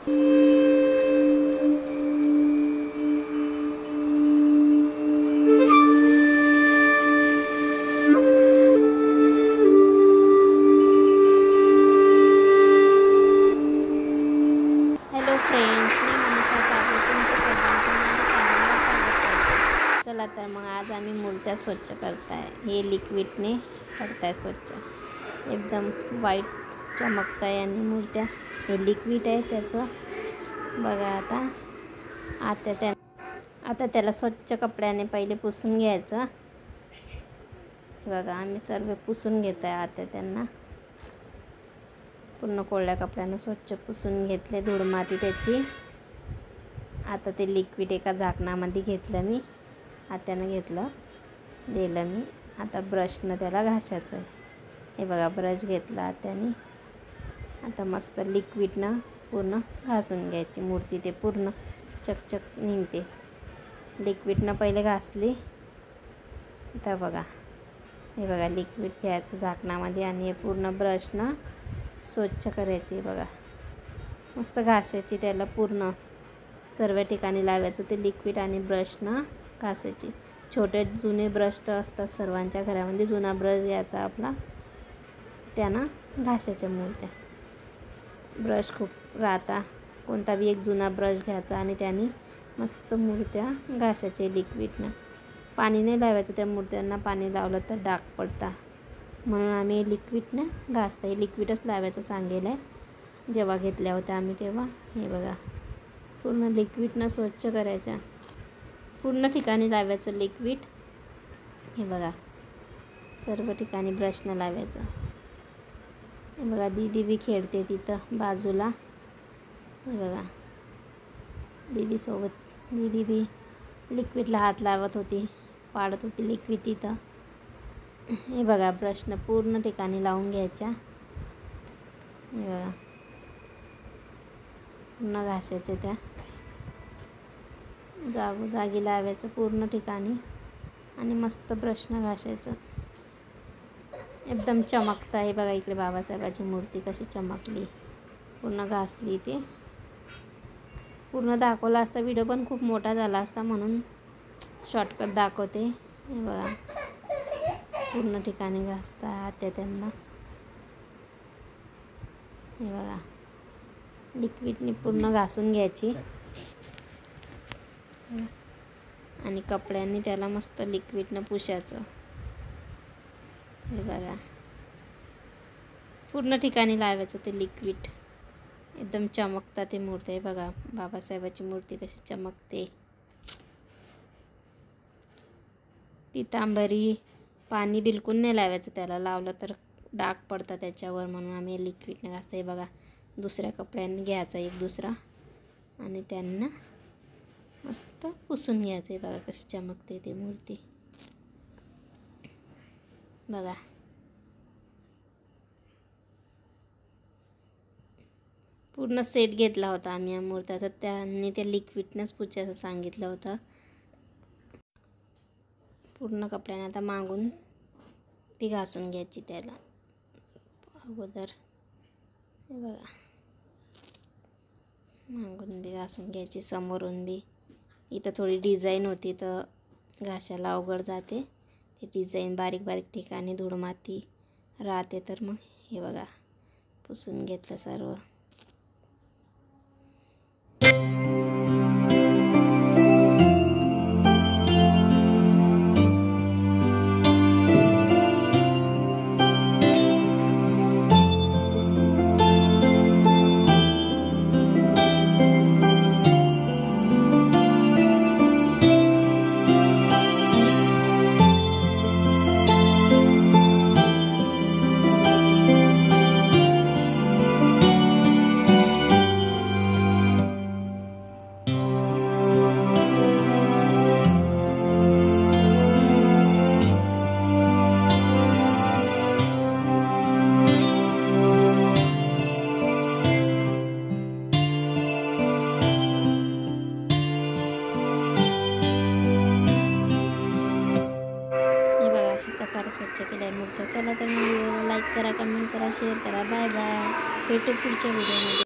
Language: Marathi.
हॅलो फ्रेंड्स, मी मनीषा ताबे तुमचं सर्वांचं माझ्या चॅनलवर स्वागत करते. चला तर मग आज आम्ही मूर्त्या स्वच्छ करताय. हे लिक्विडने करताय स्वच्छ. एकदम वाईट चमकताय आणि मूर्त्या. हे लिक्विड आहे त्याचं. बघा आता त्याला स्वच्छ कपड्याने पहिले पुसून घ्यायचं. बघा आम्ही सर्व पुसून घेत आहे. आता त्यांना पूर्ण कोरड्या कपड्यानं स्वच्छ पुसून घेतले, धूळ माती त्याची. आता ते लिक्विड एका झाकणामध्ये घेतलं मी, हातानं घेतलं, दिलं मी. आता ब्रशनं त्याला घासायचं आहे. हे बघा ब्रश घेतला हाताने. आता मस्त लिक्विडनं पूर्ण घासून घ्यायची मूर्ती. ते पूर्ण चकचक निघते. लिक्विडनं पहिले घासली. आता बघा हे बघा लिक्विड घ्यायचं झाकणामध्ये आणि हे पूर्ण ब्रशनं स्वच्छ करायची. बघा मस्त घासायची त्याला, पूर्ण सर्व ठिकाणी लावायचं ते लिक्विड आणि ब्रशनं घासायची. छोटे जुने ब्रश तर असतात सर्वांच्या घरामध्ये. जुना ब्रश घ्यायचा आपला, त्यानं घासायच्या मूर्त्या. ब्रश खूप राहता, कोणता बी एक जुना ब्रश घ्यायचा आणि त्याने मस्त मूर्त्या घासायच्या लिक्विडनं. पाणी नाही लावायचं त्या मूर्त्यांना. पाणी लावलं तर डाग पडता, म्हणून आम्ही लिक्विडनं घासता. हे लिक्विडच लावायचं सांगेल आहे जेव्हा घेतल्या होत्या आम्ही तेव्हा. हे बघा पूर्ण लिक्विडनं स्वच्छ करायच्या. पूर्ण ठिकाणी लावायचं लिक्विड. हे बघा सर्व ठिकाणी ब्रशनं लावायचं. हे बघा दीदी बी खेळते तिथं बाजूला. हे बघा दीदीसोबत दीदी बी लिक्विडला हात लावत होती, पाडत होती लिक्विड तिथं. हे बघा ब्रशनं पूर्ण ठिकाणी लावून घ्यायच्या. हे बघा पूर्ण घासायच्या त्या, जागी लावायचं पूर्ण ठिकाणी आणि मस्त ब्रशनं घासायचं. एकदम चमकतं आहे. बघा इकडे बाबासाहेबाची मूर्ती कशी चमकली. पूर्ण घासली. ते पूर्ण दाखवला असता व्हिडिओ पण खूप मोठा झाला असता, म्हणून शॉर्टकट दाखवते. हे बघा पूर्ण ठिकाणी घासतात त्या त्यांना. हे बघा लिक्विडनी पूर्ण घासून घ्यायची आणि कपड्यांनी त्याला मस्त लिक्विडनं पुसायचं. हे बघा पूर्ण ठिकाणी लावायचं ते लिक्विड. एकदम चमकतात ते मूर्ती. आहे बघा बाबासाहेबाची मूर्ती कशी चमकते. पितांबरी पाणी बिलकुल नाही लावायचं त्याला. लावलं तर डाग पडतात त्याच्यावर, म्हणून आम्ही लिक्विडने घासतो. हे बघा दुसऱ्या कपड्याने घ्यायचा एक दुसरा आणि त्यांना मस्त पुसून घ्यायचं. आहे बघा कशी चमकते ती मूर्ती. बघा पूर्ण सेट घेतला होता आम्ही या मूर्त्याचा. त्यांनी त्या लिक्विडनंच पुसायचं सांगितलं होतं पूर्ण कपड्याने. आता मागून बी घासून घ्यायची त्याला अगोदर. हे बघा मागून बी घासून घ्यायची, समोरून बी. इथं थोडी डिझाईन होती तर घासायला अवघड जाते. ती डिझाईन बारीक बारीक ठिकाणी धूळ माती राहते, तर मग हे बघा पुसून घेतलं सर्व. स्वच्छ केलं आहे मूर्त्या. चला तर मग व्हिडिओला लाईक करा, कमेंट करा, शेअर करा. Bye bye. भेटू पुढच्या व्हिडिओमध्ये.